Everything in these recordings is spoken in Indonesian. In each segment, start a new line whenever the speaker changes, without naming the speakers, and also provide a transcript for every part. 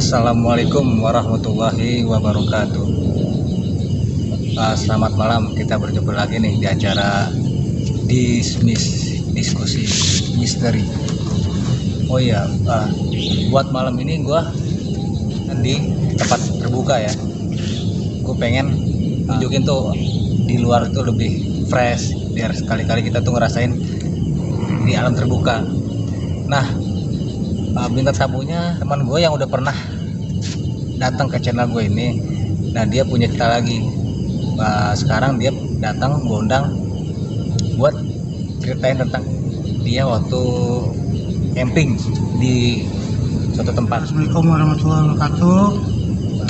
Assalamualaikum warahmatullahi wabarakatuh. Selamat malam, kita berjumpa lagi nih di acara diskusi misteri. Oh iya, buat malam ini gue di tempat terbuka ya. Gue pengen tunjukin tuh di luar tuh lebih fresh, biar sekali-kali kita tuh ngerasain di alam terbuka. Nah, bintang tamunya teman gue yang udah pernah datang ke channel gue ini. Nah, dia punya cerita lagi. Sekarang dia datang gondang buat ceritain tentang dia waktu camping di suatu tempat.
Assalamualaikum warahmatullahi wabarakatuh.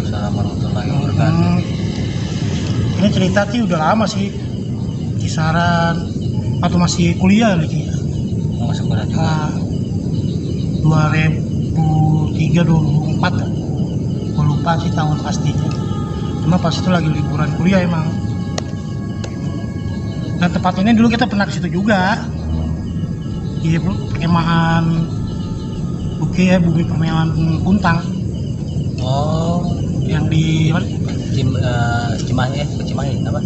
Assalamualaikum warahmatullahi wabarakatuh.
Ini cerita sih udah lama sih, kisaran atau masih kuliah lagi.
Masuk kuliah juga.
2003 2004 ya. Gue lupa sih tahun pastinya. Cuma pas itu lagi liburan kuliah emang. Nah, tempat ini dulu kita pernah ke situ juga. Di perkemahan Bumi Permainan Puntang.
Oh,
Yang di
Cimahi apa?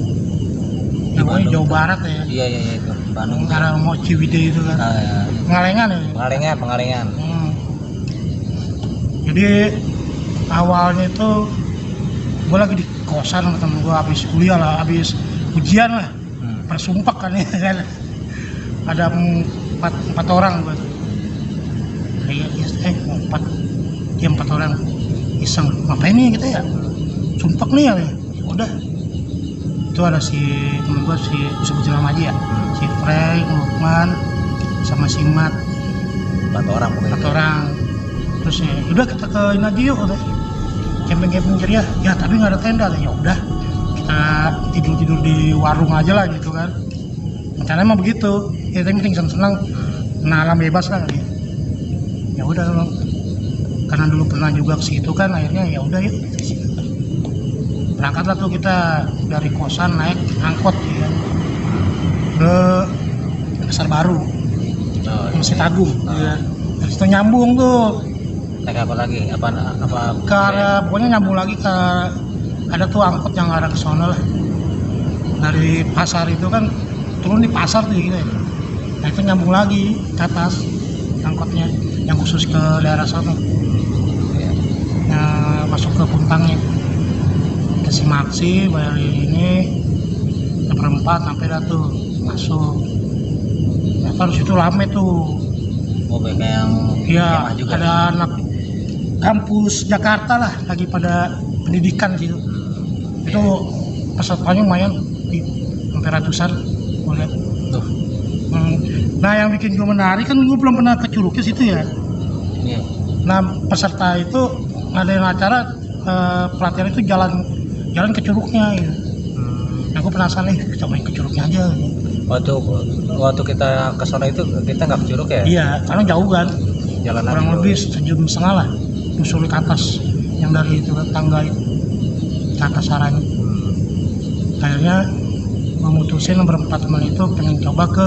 namanya Jawa Barat ya.
Iya itu Bandung.
Karena mau Ciwidey itu kan.
Ya.
Pengalengan ya.
Pengalengan.
Jadi awalnya itu gue lagi di kosan sama temen gue habis kuliah lah, habis ujian lah, persumpak kan ya kan. Ada empat orang gue tuh. Empat orang iseng ngapain nih kita ya, sumpak nih ya. Udah itu ada si temen gue, si sebut nama aja ya, si Frank, Lukman sama si Mat. Empat orang. Terus ya udah kita ke ini aja yuk, udah camping ceria ya, tapi nggak ada tenda. Ya udah kita tidur di warung aja lah gitu kan. Rencananya emang begitu, kita yang penting senang alam bebas lah gitu. Ya udah, karena dulu pernah juga ke situ kan, akhirnya ya udah yuk berangkatlah tuh kita dari kosan naik angkot ya, ke Pasar Baru, Masjid Agung ya. Dari situ nyambung tuh
Naik apa lagi? Apa
ke arah, pokoknya nyambung lagi ke, ada tuh angkot yang arah ke sono lah. Dari pasar itu kan turun di pasar tuh gitu ya. Nah itu nyambung lagi ke atas angkotnya yang khusus ke daerah sono. Nah, masuk ke Puntangnya, ke Simaksi, bayar ini berempat sampai dah tuh masuk. Ya terus itu rame tuh.
Oh, kayak yang
Iya,
juga.
ada anak kampus Jakarta lah lagi pada pendidikan gitu. Itu pesertanya lumayan, sampai ratusan gue lihat.
Tuh.
Nah, yang bikin gue menarik kan gue belum pernah ke Curugnya situ ya.
Iya.
Nah, peserta itu ada yang acara pelatihan itu jalan ke Curugnya gitu. Nah, gue penasaran nih, cobain ke Curugnya aja.
Waktu kita ke sana itu kita nggak ke Curug ya?
Iya, karena jauh kan.
Jalan
Kurang lebih 1,5 jam lah. Nyusuri ke atas yang dari itu tangga itu ke atas saranya. Akhirnya memutusin berempat teman itu pengen coba ke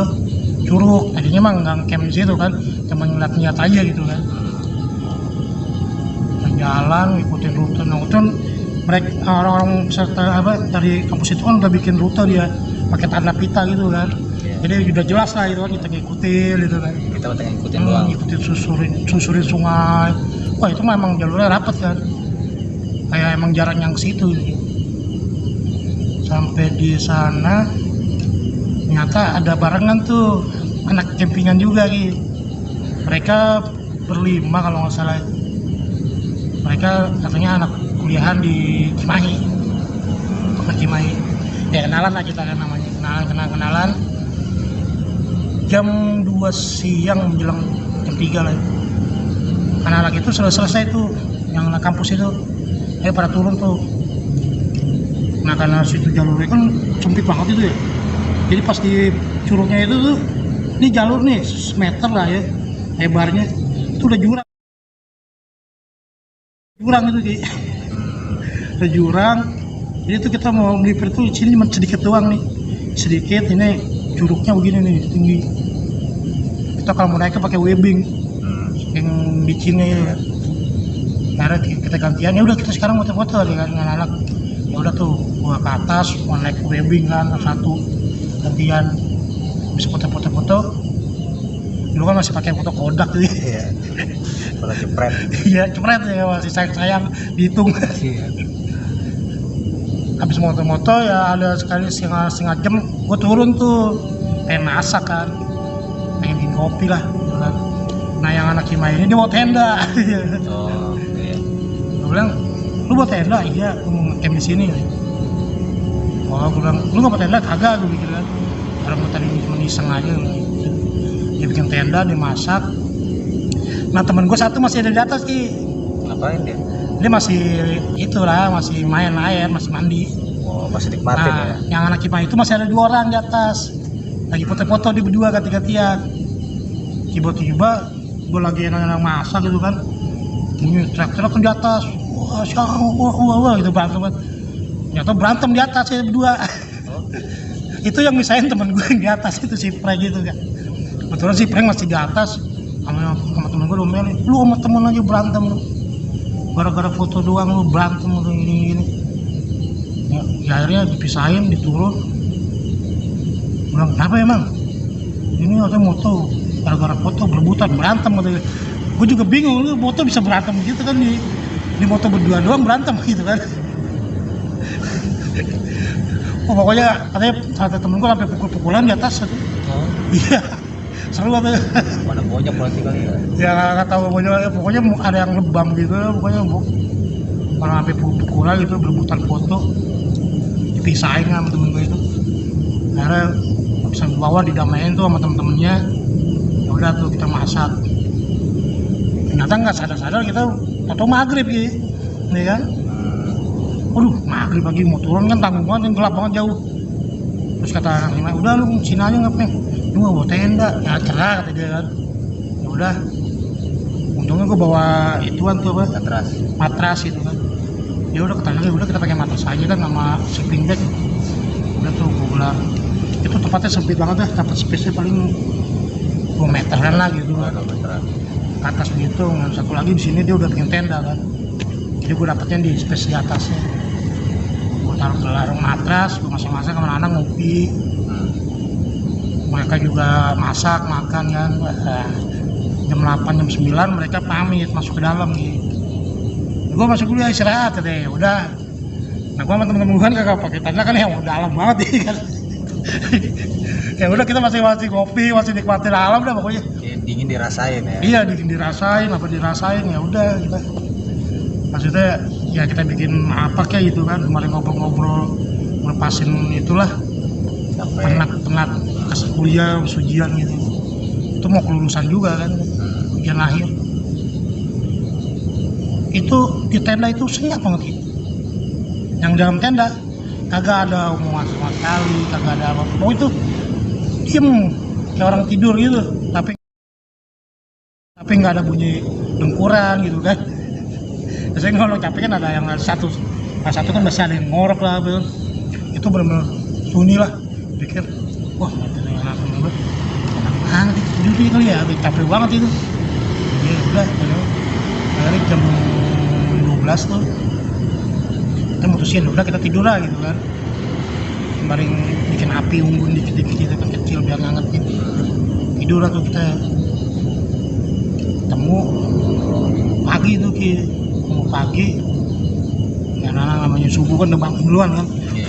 Curug. Tadinya emang nggak camp di situ kan, cuma ngeliat-ngeliat aja gitu kan. Jalan ikutin rute. Nah, itu mereka orang-orang peserta dari kampus itu kan udah bikin rute dia pakai tanda pita gitu kan. Jadi udah jelas lah itu kan, kita ngikutin gitu kan.
Kita pengen ngikutin doang.
Ngikutin susurin sungai. Wah, itu memang jalurnya rapet kan. Kayak emang jarang yang ke situ gitu. Sampai di sana ternyata ada barengan tuh anak campingan juga gitu. Mereka berlima kalau nggak salah. Mereka katanya anak kuliahan di Cimahi. Ke Cimahi. Ya kenalan lah kita kan namanya. Kenalan. Jam 2 siang menjelang jam 3 lah. Anak-anak itu selesai tuh, yang anak kampus itu. Pada turun tuh. Nah, karena situ jalurnya kan sempit banget itu ya. Jadi pas di Curugnya itu tuh, ini jalur nih semeter lah ya lebarnya. Itu udah jurang itu Ki. Udah jurang. Jadi tuh kita mau melipir tuh sini cuma sedikit doang nih. Sedikit, ini curugnya begini nih tinggi. Kita kalau mau naik pakai webbing yang bikinnya ya. Akhirnya kita gantian, ya udah kita sekarang foto-foto dengan anak. Ya udah tuh gua ke atas, gua naik webbing kan satu gantian, bisa foto-foto. Dulu kan masih pakai foto Kodak gitu.
Iya. Kalau jepret.
Iya, cepret ya, masih sayang dihitung.
Iya.
Habis moto-moto ya ada sekali setengah jam gue turun tuh pengen masak kan, pengen bikin kopi lah gitu kan. Nah yang anak Cima ini dia mau tenda.
Oh, iya.
Gue bilang, lu mau tenda? Iya, gue mau camp di sini. Oh, gue bilang, lu gak mau tenda? Kagak, gue bikin kan. Karena gue tadi cuma iseng aja. Dia bikin tenda, dia masak. Nah temen gue satu masih ada di atas Ki.
Ngapain dia?
Dia masih itulah, masih main air, masih mandi.
Oh, masih nikmatin
Nah,
ya.
yang anak Cima itu masih ada 2 orang di atas. Lagi foto-foto di berdua ganti-gantian. Tiba-tiba gue lagi enak-enak masak gitu kan. Ini teriak-teriak kan di atas. Wah, siapa? Wah, gitu berantem kan. Ternyata berantem di atas ya berdua.
Oh,
Itu yang misahin temen gue yang di atas itu si Frank gitu kan. Kebetulan si Frank masih di atas. Sama temen gue domelin. Lu sama temen aja berantem lu. Gara-gara foto doang lu berantem lu gini-gini. Ya akhirnya dipisahin, diturun. Bilang, kenapa emang? Ini ada moto, gara-gara foto berebutan, berantem gitu. Gue juga bingung, lu moto bisa berantem gitu kan di moto berdua doang berantem gitu kan. Oh, pokoknya katanya ada temen gue sampai pukul-pukulan di atas.
oh.
Iya, seru katanya.
Mana banyak berarti kali ya.
Ya nggak tahu pokoknya ada yang lebam gitu, pokoknya orang sampai pukul-pukulan gitu berebutan foto, dipisahin sama temen gue itu. Akhirnya bisa bawa didamain tuh sama temen-temennya. Ya udah tuh kita masak. Ternyata nggak sadar-sadar kita foto maghrib gitu, nih kan. Waduh, maghrib lagi mau turun kan tanggung banget, gelap banget jauh. Terus kata anak Lima, udah lu sini aja ngapain? Lu nggak bawa tenda, ya cerah kata dia kan. Ya udah, untungnya gue bawa ituan tuh apa? Matras itu kan. Ya udah kata lagi, udah kita pakai matras aja kan sama sleeping bag. Udah tuh gue bilang, itu tempatnya sempit banget dah, dapat space-nya paling 2 meteran lah gitu kan. Ke atas begitu, yang satu lagi di sini dia udah bikin tenda kan. Jadi gue dapetnya di space di atasnya. Gue taruh ke larung matras, gue masak-masak sama anak ngopi. Mereka juga masak, makan kan. Jam 8, jam 9 mereka pamit masuk ke dalam gitu. Gue masuk dulu ya istirahat deh, udah. Nah gue sama temen-temen gue kan kagak pakai tenda kan yang udah alam banget ya kan. Ya udah kita masih ngopi, masih nikmatin alam dah pokoknya.
Ya, dingin dirasain ya.
Iya dirasain, apa dirasain ya udah kita. Maksudnya ya kita bikin apa kayak gitu kan, kemarin ngobrol-ngobrol ngelepasin itulah penat kuliah ujian gitu. Itu mau kelulusan juga kan, ujian akhir. Itu di tenda itu senyap banget gitu. Yang dalam tenda kagak ada omongan sama sekali, kagak ada apa. Mau itu diem kayak orang tidur gitu, tapi nggak ada bunyi dengkuran gitu kan. Biasanya kalau capek kan ada yang satu kan masih ada yang ngorok lah, betul. Itu benar-benar sunyi lah. Pikir, wah ada yang anak gue, anak tidur kali ya, capek banget itu. Ya udah, akhirnya jam 12 tuh kita mutusin udah kita tidur lah gitu kan. Kemarin bikin api unggun dikit-dikit gitu kan kecil biar ngangetin. Tidur lah tuh kita. Ketemu pagi tuh pagi ya namanya subuh kan udah bangun duluan kan.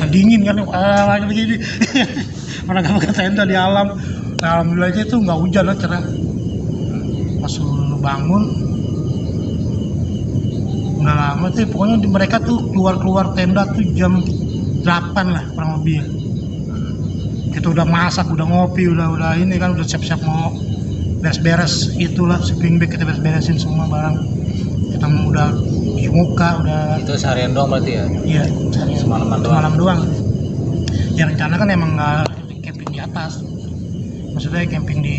Dingin kan lagi begini. Mana gak pakai tenda di alam. Nah, alhamdulillah aja itu nggak hujan lah, cerah. Pas lu bangun nggak lama sih, pokoknya mereka tuh keluar tenda tuh jam 8 lah kurang lebih ya. Kita udah masak, udah ngopi, udah ini kan, udah siap-siap mau beres-beres itulah, sleeping bag kita beres-beresin semua barang. Kita udah di muka, udah.
Itu seharian doang berarti ya?
Iya, semalam doang. Ya rencana kan emang nggak camping di atas, maksudnya camping di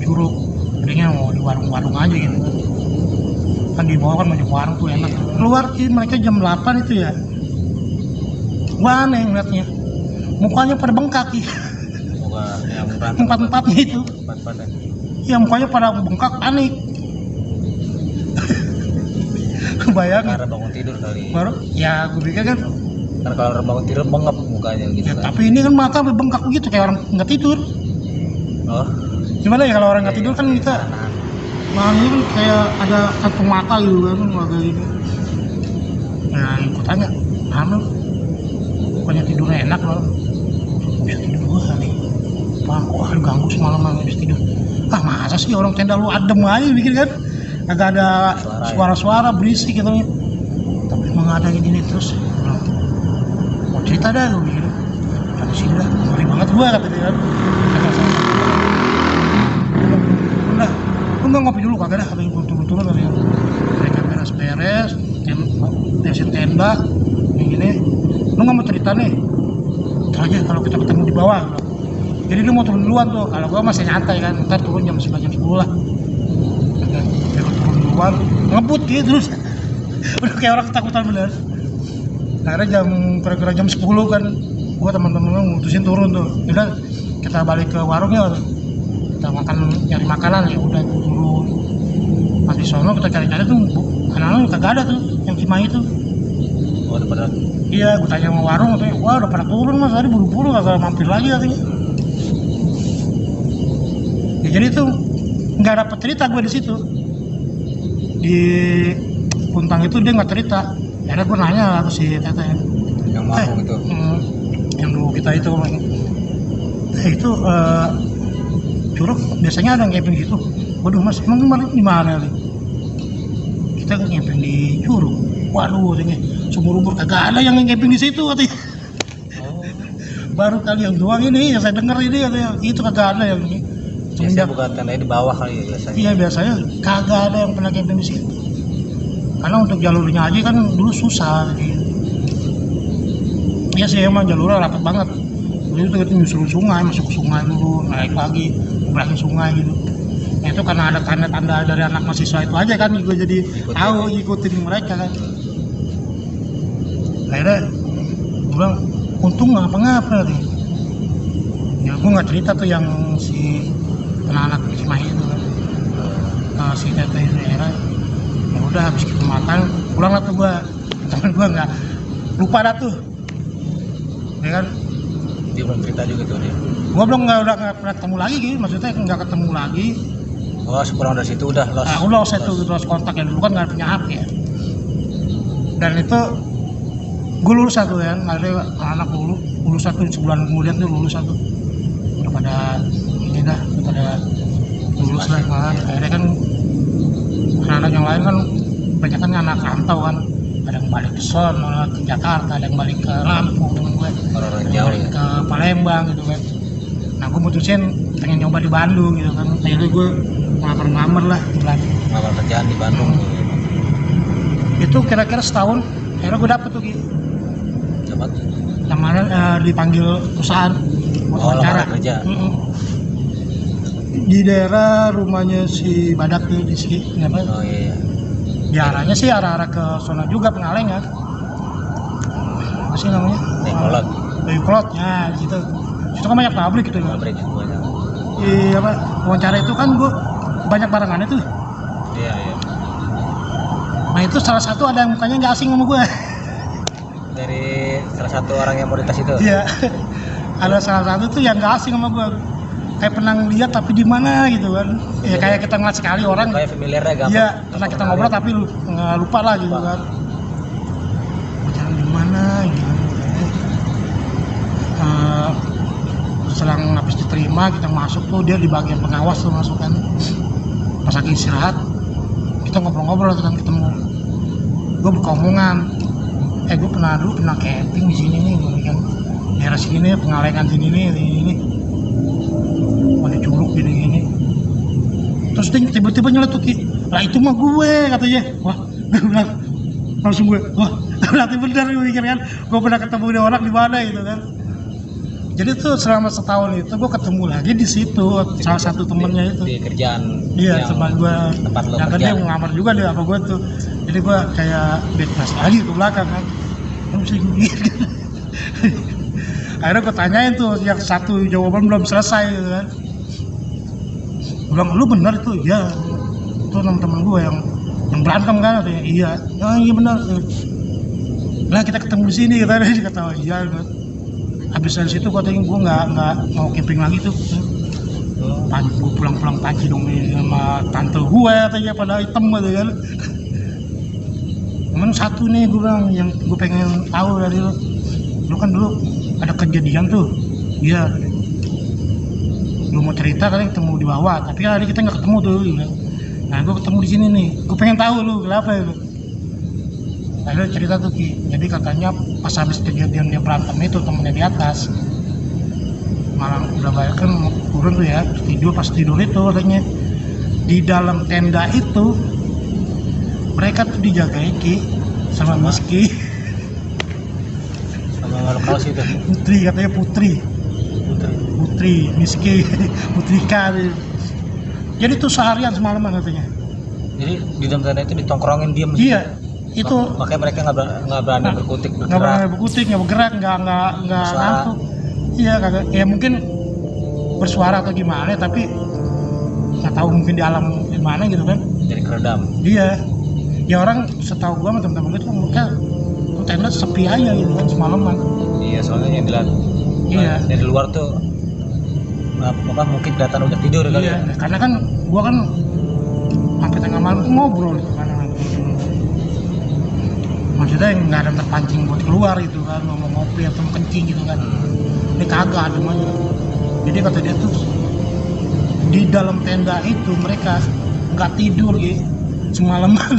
Curug, jadinya mau di warung-warung aja gitu kan, di bawah kan banyak warung tuh enak. Keluar sih mereka jam 8 itu ya, gua aneh ngeliatnya, mukanya pada bengkak ya.
Muka yang
Empat-empatnya itu. Ya mukanya pada bengkak, panik. Bayangin.
Karena bangun tidur kali.
Baru ya gue pikir kan
Karena kalau orang bangun tidur bengep mukanya gitu
ya,
kan.
tapi ini kan mata bengkak gitu kayak orang nggak tidur.
Oh,
Gimana ya kalau orang nggak
iya,
tidur kan
iya.
kita
Nah,
malam itu kayak ada kantung mata gitu kan agak gitu. Nah ikut tanya, anu bukannya tidurnya enak loh, bisa tidur gua kali. Bang, kok ganggu semalaman habis tidur. Ah masa sih orang tenda lu adem aja bikin kan, agak ada suara-suara berisik gitu. Tapi emang ada gini terus, bilang, mau cerita dah lu bikin. Dari sini dah, ngeri banget gua kata dia kan. Udah, lu nggak ngopi dulu kagak dah, katanya turun-turun katanya. Mereka beres-beres, beresin tenda, yang gini. Lu nggak mau cerita nih? Ntar aja kalau kita ketemu di bawah. Bilang. Jadi lu mau turun duluan tuh, kalau gua masih nyantai kan, ntar turun jam 9 jam 10 lah. Dia turun duluan, ngebut gitu terus. Udah kayak orang ketakutan bener. Akhirnya kira-kira jam 10 kan, gua teman-teman mutusin turun tuh. Udah kita balik ke warungnya, kita nyari makanan ya udah turun. Pas di sono kita cari-cari tuh, anak-anak kagak ada tuh yang Cimahi tuh.
oh udah pada
Iya, gue tanya sama warung, katanya, wah udah pada turun mas, tadi buru-buru kagak mampir lagi katanya. Ya, jadi tuh nggak dapet cerita gue di situ. Di Puntang itu dia nggak cerita. Akhirnya gue nanya ke si teteh,
yang warung itu.
yang dulu kita itu, itu Curug biasanya ada yang camping gitu. Waduh mas, emang kemarin di mana nih? Kita kan camping di Curug. Waduh, katanya sumur-umur kagak ada yang camping di situ katanya.
Oh,
Baru kali yang doang ini yang saya dengar ini katanya itu kagak ada yang ini.
biasanya bukan tendanya di bawah kali ya biasanya.
Iya biasanya kagak ada yang pernah camping di situ. Karena untuk jalurnya aja kan dulu susah gitu. Iya sih emang jalurnya rapat banget. Jadi itu kita nyusul sungai, masuk ke sungai dulu, naik lagi, belakang sungai gitu. Nah, itu karena ada tanda-tanda dari anak mahasiswa itu aja kan, gue jadi tahu ikutin mereka kan. Akhirnya gue bilang untung ngapa-ngapa nih. Ya gue nggak cerita tuh yang si anak Cimahi itu kan. Si teteh itu akhirnya ya udah habis kita makan pulang lah tuh gue, temen gue nggak lupa dah tuh ya kan.
Dia belum cerita juga tuh dia.
Gue belum nggak pernah ketemu lagi gitu, maksudnya nggak ketemu lagi.
Oh, sepulang dari situ udah lost.
Nah, udah saya tuh lost kontak ya, dulu kan nggak punya HP ya. Dan itu gue lulus satu ya, ada anak lulus satu sebulan kemudian tuh lulus satu. Udah pada ini dah, udah pada lulus lah kan. Akhirnya kan anak-anak yang lain kan banyak kan anak rantau kan. Ada yang balik ke sono, ke Jakarta, ada yang balik ke Lampung temen gue.
Orang-orang
Ada yang
jauh
balik
ya.
ke Palembang gitu kan. Nah gue mutusin pengen nyoba di Bandung gitu kan. Akhirnya gue ngelamar lah di Bandung.
Ngambil kerjaan di Bandung.
Itu kira-kira setahun akhirnya gue dapet tuh gitu.
Dapat.
Lamaran dipanggil perusahaan buat
Oh,
wawancara.
lamaran kerja.
Di daerah rumahnya si Badak tuh di sini apa?
Oh iya.
Di arahnya sih arah-arah ke sana juga Pengalengan. Apa sih namanya?
Kolot.
Kolot ya gitu. Itu kan banyak pabrik gitu ya.
Pabrik semuanya.
Di apa wawancara itu kan gue banyak barangannya tuh.
Iya, iya.
Nah itu salah satu ada yang mukanya nggak asing sama gue.
Dari salah satu orang yang mau dites itu.
Iya. Ada salah satu tuh yang nggak asing sama gue. Kayak pernah lihat tapi di mana gitu kan. Ya kayak kita ngeliat sekali orang.
Kayak familiar ya gampang.
Iya, pernah kita ngobrol tapi lupa lah gitu kan. Wawancara di mana gitu. Selang habis diterima kita masuk tuh dia di bagian pengawas tuh masuk kan. Pas lagi istirahat kita ngobrol-ngobrol kan ketemu. Gue buka omongan. Gue pernah camping di sini nih kan. Daerah sini nih, Pengalengan sini nih, ini. Ada Curug gini. Terus dia tiba-tiba nyeletuk, lah itu mah gue katanya. Wah, gue bilang langsung wah berarti benar gue mikir kan. Gue pernah ketemu dia orang di mana gitu kan. Jadi tuh selama setahun itu gue ketemu lagi di situ salah satu temennya itu.
Di kerjaan.
Iya, teman gue.
Tempat lo
Yang kan
kerja.
dia ngelamar juga dia apa gue tuh. Jadi gue kayak bebas lagi ke belakang kan. Mesti gitu. Akhirnya gue tanyain tuh yang satu jawaban belum selesai gitu kan. Gue bilang lu benar itu ya. Itu teman-teman gue yang yang berantem kan katanya. Iya, oh, iya benar. Nah kita ketemu di sini kata oh, iya. Habis dari situ katanya gue nggak mau camping lagi tuh. Gue pulang pagi dong sama tante gue katanya pada hitam gitu kan. Cuman satu nih gue bilang yang gue pengen tahu dari lu kan dulu ada kejadian tuh. Iya. Lu mau cerita kali ketemu di bawah, tapi hari kita nggak ketemu tuh. Gitu. Nah gue ketemu di sini nih, gue pengen tahu lu kenapa ya lu. Akhirnya cerita tuh Ki, jadi katanya pas habis kejadian dia berantem itu temennya di atas malah udah banyak kan turun tuh ya, pas tidur itu katanya di dalam tenda itu mereka tuh dijagain Ki sama Miski
sama makhluk halus itu.
Putri katanya Putri Miski Putrika. Jadi tuh seharian semalaman katanya.
Jadi di dalam tenda itu ditongkrongin diem.
Iya. Itu
makanya mereka nggak berani berkutik
nggak berani berkutik, nggak bergerak, nggak ngantuk. Iya kagak, ya mungkin bersuara atau gimana, tapi nggak tahu mungkin di alam gimana gitu kan.
Jadi keredam.
Iya, ya orang setahu gua sama teman-teman gue tuh mereka tenda sepi aja gitu kan semalaman.
Iya, soalnya yang dilihat dari luar tuh apa mungkin datang udah tidur kali ya.
Karena kan gua kan sampai tengah malam tuh ngobrol gitu kan. Maksudnya nggak ada terpancing buat keluar gitu kan, ngomong ngopi atau kencing gitu kan. Ini kagak ada aja. Jadi kata dia tuh di dalam tenda itu mereka nggak tidur gitu semalaman.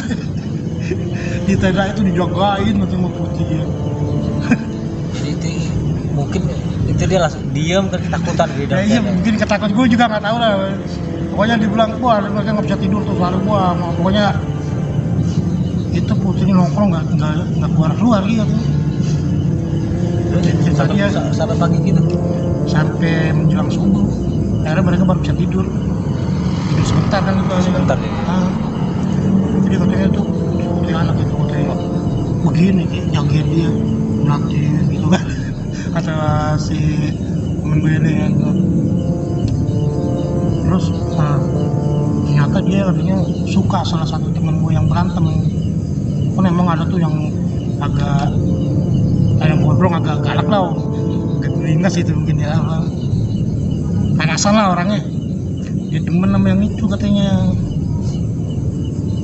Di tenda itu dijagain sama Putri dia.
Jadi itu mungkin itu dia langsung diam kan, ketakutan di dalam
iya mungkin ketakutan, gue juga nggak tahu lah. Pokoknya dibilang wah mereka nggak bisa tidur tuh selalu gua. Pokoknya itu Putri nongkrong nggak keluar gitu.
Sampai pagi gitu.
Sampai menjelang subuh. Akhirnya mereka baru bisa tidur sebentar kan gitu.
Sebentar ya.
Jadi katanya tuh Putri anak itu katanya begini jagain dia ngeliatin gitu kan. Kata si temen gue ini kan. Terus ternyata dia katanya suka salah satu temen gue yang berantem. Kan emang ada tuh yang agak kayak gondrong, agak galak lah, agak beringas itu mungkin ya, panasan lah orangnya. Dia demen sama yang itu katanya.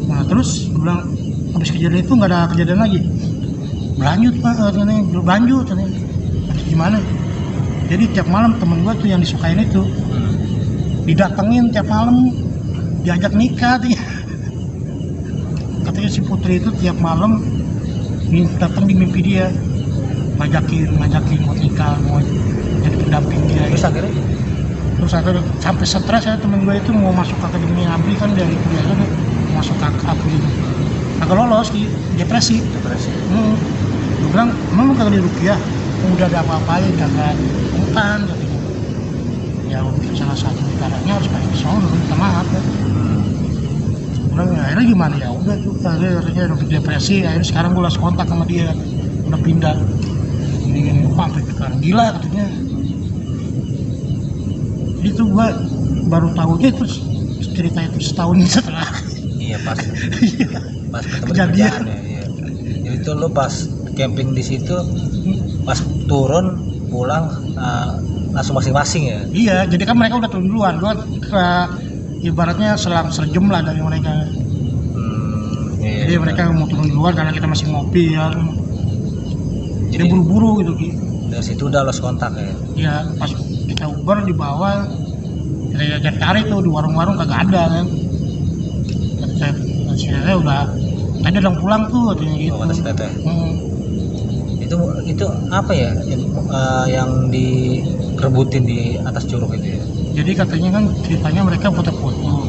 Nah terus gue bilang habis kejadian itu nggak ada kejadian lagi. Berlanjut pak katanya, berlanjut katanya. Habis gimana? Jadi tiap malam temen gue tuh yang disukain itu didatengin tiap malam, diajak nikah katanya. Katanya si Putri itu tiap malam datang di mimpi dia, ngajakin buat nikah, mau jadi pendamping dia. Terus akhirnya sampai stres ya, temen gue itu mau masuk akademi ABRI kan, dari kuliah kan mau masuk ABRI, agak lolos di depresi. Gue bilang emang lu kagak di Rukiah, udah ada apa-apain kagak hutan katanya. Ya mungkin salah satu caranya harus balik ke sono minta maaf ya. Akhirnya gimana ya udah tuh akhirnya udah depresi. Akhirnya sekarang gue langsung kontak sama dia, udah pindah ini sampai sekarang gila katanya. Jadi tuh gue baru tahunya itu cerita itu setahun setelah
pas ketemu
kejadian.
Iya. Jadi tuh lo pas camping di situ pas turun pulang langsung masing-masing ya. Iya,
jadi kan mereka udah turun duluan, gue ibaratnya selang sejam lah dari mereka. Jadi mereka mau turun duluan karena kita masih ngopi ya. Jadi buru-buru gitu Ki.
Dari situ udah lost kontak ya.
Iya, pas kita Uber di bawah kita cari tuh di warung-warung kagak ada kan. Saya udah tadi udah pulang tuh katanya gitu.
Kata si Teteh. Itu apa ya yang direbutin di atas curug itu ya?
Jadi katanya kan ceritanya mereka foto-foto,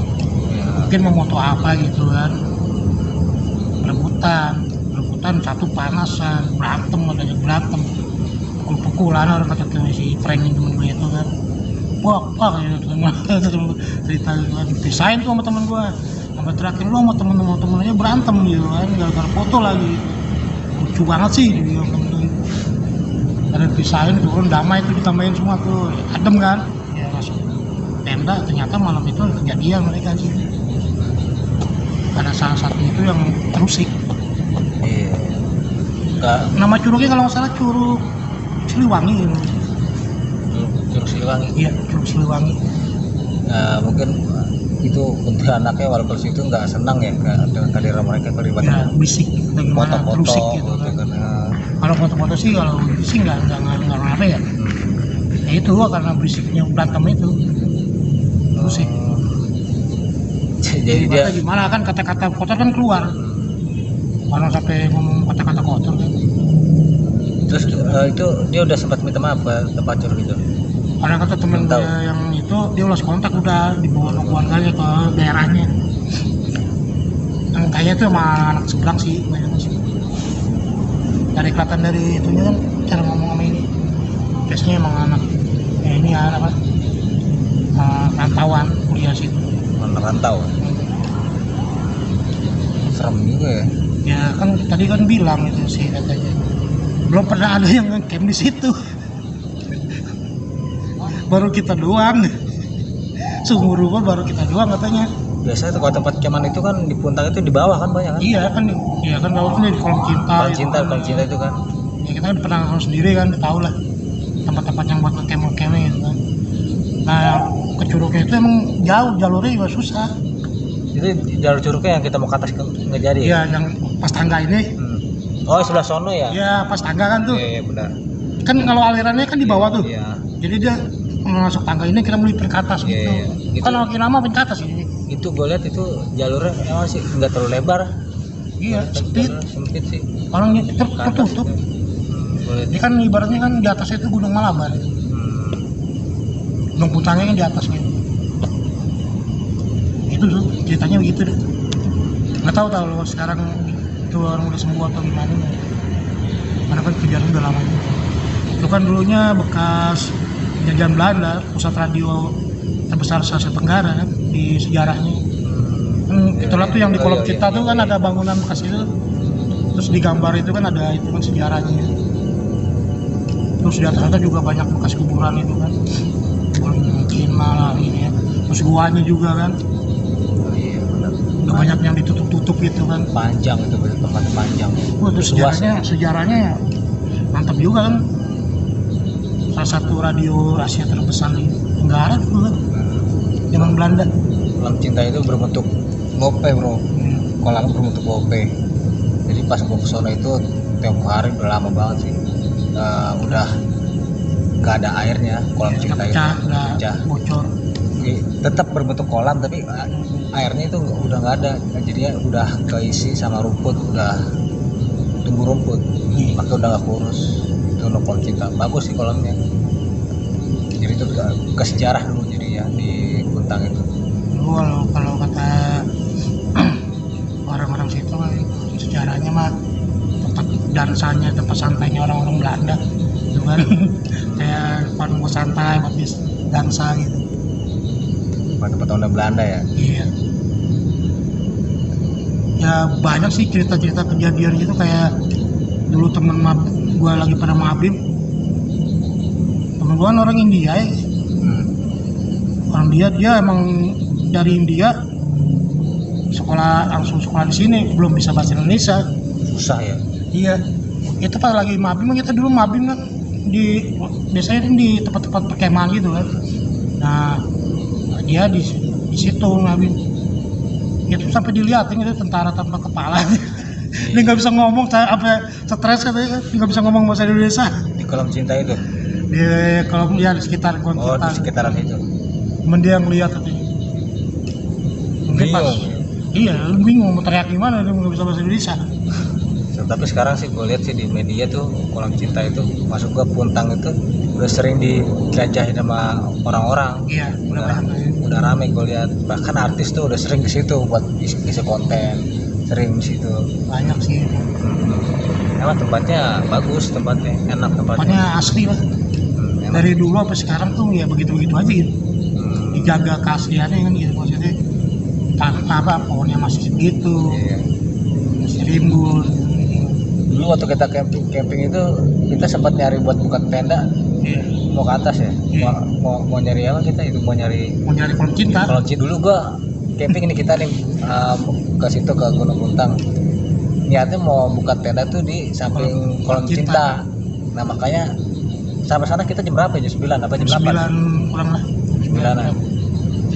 mungkin mau foto apa gitu kan, rebutan satu panasan, berantem, pukul-pukulan orang kata si Frank ini temen gue itu kan, wah gitu cerita gitu kan, dipisahin tuh sama temen gue, sampai terakhir lu sama temen-temennya berantem gitu kan, gara-gara foto lagi, lucu banget sih dia temen-temen, ada dipisahin turun damai itu ditambahin semua tuh, adem kan. Tenda ternyata malam itu kejadian mereka sih. ada salah satu itu yang terusik.
Iya. Nggak
Nama curugnya kalau nggak salah Curug Siliwangi.
Curug Siliwangi.
Iya, Curug Siliwangi.
Nah, mungkin itu bentuk anaknya walaupun situ nggak senang ya dengan kehadiran mereka
Ya,
terlibatnya
bisik atau gimana,
foto-foto
terusik gitu
gitu
kan.
kan.
Kalau foto-foto sih kalau sih nggak ngaruh ya. Ya itu karena berisiknya berantem itu. Terusik.
Jadi dia
Gimana kan kata-kata kotor kan keluar. Kalau sampai ngomong kata-kata kotor kan.
terus itu dia udah sempat minta maaf ke tempat curug itu.
Karena kata temen
Belum tahu.
gue yang itu dia ulas kontak udah dibawa sama keluarganya ke daerahnya. Yang kayaknya itu sama anak seberang sih banyak sih. Dari kelihatan dari itunya kan cara ngomong sama ini. Biasanya emang anak ini ya apa? Rantauan kuliah situ.
Merantau. Serem juga ya.
Ya kan tadi kan bilang itu sih katanya. Belum pernah ada yang ngecamp di situ. Baru kita doang. Seumur rumah baru kita doang katanya.
Biasanya tuh kalau tempat keman itu kan di puntang itu di bawah kan banyak kan.
Iya kan kalau kan di kolam cinta.
Kolam cinta itu kan.
Ya kita kan pernah tahu sendiri kan, tahu lah tempat-tempat yang buat ngecamp gitu kan. Nah ke curugnya itu emang jauh, jalurnya juga susah.
Itu jalur curugnya yang kita mau ke atas nggak jadi ya?
Iya yang pas tangga ini.
Oh sebelah sono ya?
Ya pas tangga kan tuh.
Iya benar.
Kan kalau alirannya kan di bawah tuh.
Iya.
Jadi dia masuk tangga ini kita melipir ke atas gitu.
Iya. Gitu.
Kan makin lama makin ke atas ini.
Itu gue lihat itu jalurnya emang sih nggak terlalu lebar.
Iya, sempit.
Sempit sih.
Orangnya
Ke atas
tertutup.
itu. Gua lihat.
Ini kan ibaratnya kan di atasnya itu Gunung Malabar. Gunung Puntangnya kan di atas gitu. Itu tuh ceritanya begitu deh. Nggak tahu lo sekarang itu orang udah sembuh atau gimana. Karena kan kejadian udah lama juga. Itu kan dulunya bekas jajahan Belanda, pusat radio terbesar se Tenggara kan di sejarahnya. Itulah tuh yang di kolom cinta tuh kan ada bangunan bekas itu. Terus di gambar itu kan ada itu kan sejarahnya. Terus di atas juga banyak bekas kuburan itu kan. Mungkin malah ini ya. Terus guanya juga kan.
Oh, iya benar.
Udah banyak yang ditutup-tutup gitu kan.
Panjang itu tempatnya panjang.
Terus sejarahnya ya mantap juga kan. Salah satu radio Asia terbesar di Tenggara dulu kan. Zaman Belanda.
Kolam cinta itu berbentuk lope bro. Kolam berbentuk lope. Jadi pas gua kesana itu tempo hari udah lama banget sih. Udah nggak ada airnya kolam cinta itu.
Pecah, bocor.
Tetap berbentuk kolam tapi airnya itu udah nggak ada. Jadinya udah keisi sama rumput, udah tumbuh rumput. Maka udah nggak kurus. Itu kolam cinta. Bagus sih kolamnya. Jadi itu ke sejarah dulu jadi ya di Kuntang itu.
Dulu kalau kata orang-orang situ sejarahnya mah tempat dansanya, tempat santainya orang-orang Belanda itu kan. Kayak tempat buat santai, buat dansa gitu.
Tempat orang Belanda ya.
Iya. Ya banyak sih cerita-cerita kejadian gitu kayak dulu temen gue lagi pada mabim. Temen gue orang India ya. Orang dia emang dari India langsung sekolah di sini, belum bisa bahasa Indonesia.
Susah ya.
Iya. Itu pas lagi mabim, kita dulu mabim kan biasanya kan di tempat-tempat perkemahan gitu kan. Nah, dia di situ mabim. Itu sampai dilihatin itu tentara tanpa kepala. Dia nggak bisa ngomong, apa stres katanya, nggak bisa ngomong bahasa Indonesia.
Di kolam cinta itu.
Kalau dia di sekitar kolam
Oh
cinta.
di sekitaran itu.
Cuman dia ngelihat katanya. Mungkin pas. Iya, lu bingung mau teriak gimana, dia nggak bisa bahasa Indonesia.
Tapi sekarang sih gue lihat sih di media tuh kolam cinta itu masuk ke Puntang itu udah sering dijelajahin sama orang-orang.
Iya,
udah rame gue lihat. Bahkan artis tuh udah sering ke situ buat isi konten, sering di situ.
Banyak sih.
Emang tempatnya bagus, tempatnya enak
Tempatnya asli lah. Dari dulu sampai sekarang tuh ya begitu-begitu aja gitu. Dijaga keasliannya kan gitu maksudnya. Apa pohonnya masih segitu.
Iya.
Masih rimbun.
Dulu waktu kita camping itu kita sempat nyari buat buka tenda.
Iya.
Mau ke atas ya.
Iya.
Mau nyari apa kita itu mau nyari
Mau nyari kolam cinta.
Kalau dulu gua camping ini kita nih ke situ ke Gunung Puntang. Niatnya mau buka tenda tuh di samping kolam cinta. Nah makanya sampai sana kita jam berapa? Jam 9 apa jam 8?
9 kurang lah.
9-an.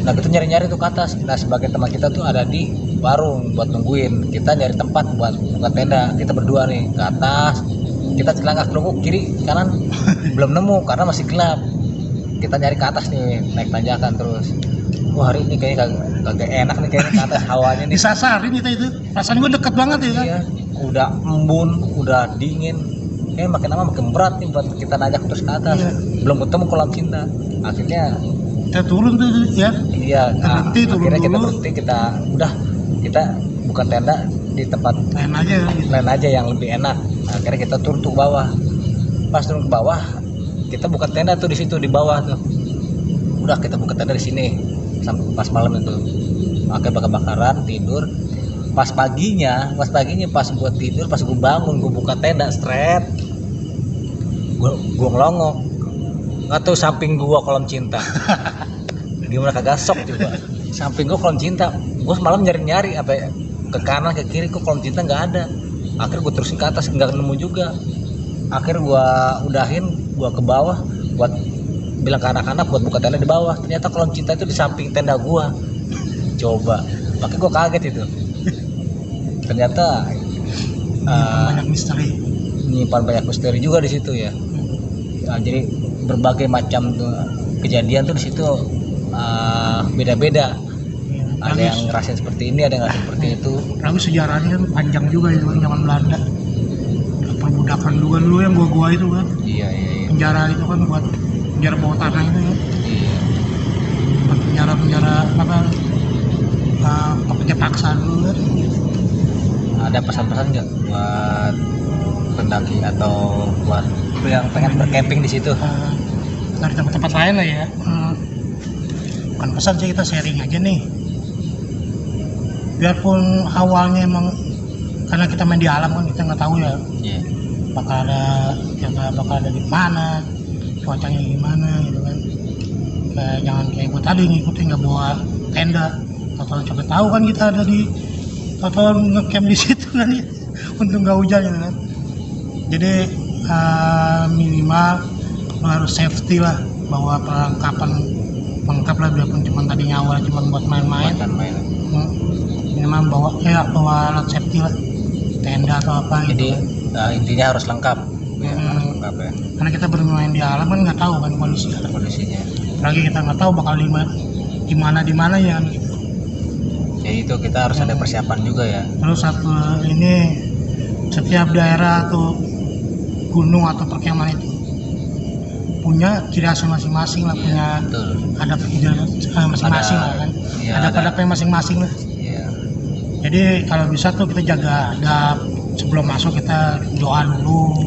Nah kita nyari-nyari tuh ke atas. Nah sebagian teman kita tuh ada di warung buat nungguin. Kita nyari tempat buat buka tenda. Kita berdua nih ke atas. Kita celangkah kelungkup kiri kanan belum nemu karena masih gelap. Kita nyari ke atas nih, naik tanjakan terus. Wah hari ini kayaknya kagak enak nih kayaknya ke atas hawanya nih.
Disasarin kita itu. Rasanya gue deket banget ya kan.
Iya, udah embun, udah dingin. Kayaknya makin lama makin berat nih buat kita najak terus ke atas.
Iya.
Belum ketemu kolam cinta. Akhirnya
Kita turun tuh ya.
iya,
Berhenti, turun
akhirnya kita
dulu.
berhenti, kita buka tenda di tempat
Lain aja gitu.
lain aja yang lebih enak. Akhirnya kita turun tuh ke bawah. Pas turun ke bawah, kita buka tenda tuh di situ di bawah tuh. Udah kita buka tenda di sini sampai pas malam itu. Akhirnya bakar-bakaran, tidur. Pas paginya pas buat tidur, pas gue bangun, gue buka tenda straight. Gue ngelongok. Nggak tahu samping gua kolam cinta. Gimana kagak sok coba. Samping gua kolam cinta. Gua semalam nyari-nyari apa ya, ke kanan ke kiri kok kolam cinta nggak ada. Akhirnya gua terusin ke atas nggak nemu juga. Akhirnya gua udahin, gua ke bawah buat bilang ke anak-anak buat buka tenda di bawah. Ternyata kolam cinta itu di samping tenda gua. Coba. Makanya gua kaget itu. Ternyata
Banyak misteri.
menyimpan banyak misteri juga di situ ya. Nah, jadi berbagai macam tuh kejadian tuh di situ beda-beda.
Ya,
Ada yang ngerasain seperti ini, ada yang ngerasain seperti itu.
Lalu sejarahnya kan panjang juga itu kan zaman Belanda. Perbudakan juga dulu yang gua itu kan.
Iya.
Penjara itu kan buat penjara bawah tanah itu ya.
Iya.
Buat penjara apa pekerja paksa dulu kan.
Ada pesan-pesan nggak buat pendaki atau buat yang pengen bercamping di situ?
Dari tempat-tempat lain lah ya. Bukan pesan sih, kita sharing aja nih. Biarpun awalnya emang karena kita main di alam kan kita nggak tahu ya
Iya.
bakal ada di mana, cuacanya gimana gitu kan. Kayak jangan kayak gue tadi ngikutin nggak bawa tenda, atau coba tahu kan kita ada di atau ngecamp di situ kan ya. Untung nggak hujan gitu kan. Jadi minimal lo harus safety lah, bawa perlengkapan lengkap lah, biarpun cuma tadinya awal cuma buat main-main.
Main.
Minimal bawa alat safety lah, tenda atau apa
Jadi
gitu.
intinya harus lengkap. Ya,
Hmm.
harus lengkap ya
Karena kita bermain di alam kan nggak tahu kan kondisinya.
kondisinya.
Lagi kita nggak tahu bakal di mana ya kan gitu.
Jadi itu kita harus ada persiapan juga ya.
Terus satu ini, setiap daerah atau gunung atau perkemahan itu punya ciri khas masing-masing lah, punya
Betul.
ada masing-masing lah kan.
Iya,
Ada adabnya masing-masing lah.
Iya.
Jadi kalau bisa tuh kita jaga adab, sebelum masuk kita doa dulu,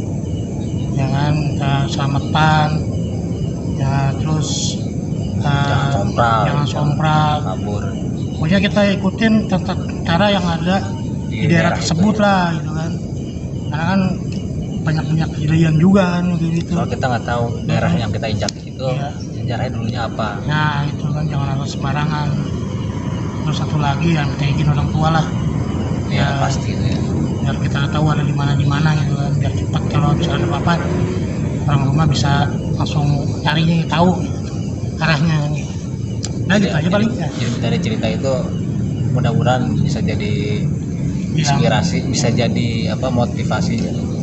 ya kan, kita selamatan, ya terus jangan sompral.
Kabur.
Pokoknya kita ikutin tata cara yang ada di daerah tersebut
itu, ya.
lah gitu kan. Karena kan banyak kejadian juga kan gitu.
Soal kita nggak tahu daerah yang kita injak di situ
Iya.
sejarahnya dulunya apa.
Nah itu kan jangan asal sembarangan. Terus satu lagi yang kita izin orang tua lah.
Ya pasti itu ya.
Biar kita tahu ada di mana gitu kan. Biar cepat kalau misalnya ada apa-apa, orang rumah bisa langsung carinya tahu arahnya gitu. Nah gitu aja paling ya.
Jadi dari cerita itu mudah-mudahan bisa jadi inspirasi, bisa jadi motivasi.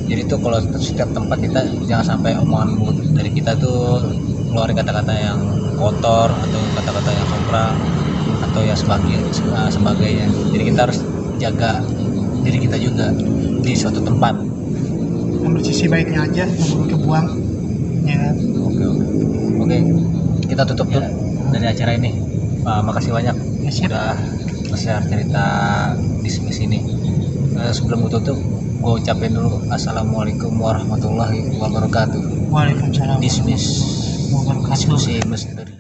Jadi tuh kalau setiap tempat kita jangan sampai omongan mulut dari kita tuh ngeluarin kata-kata yang kotor atau kata-kata yang sompral atau ya sebagainya. Jadi kita harus jaga diri kita juga di suatu tempat.
Ambil sisi baiknya aja, yang buruk kebuang ya kan.
Oke. Kita tutup dulu dari acara ini. Makasih banyak
Ya, siap.
udah nge-share cerita dismiss ini. Sebelum gue tutup, gue ucapin dulu assalamualaikum warahmatullahi wabarakatuh.
Waalaikumsalam
Dismiss
warahmatullahi wabarakatuh.
diskusi misteri.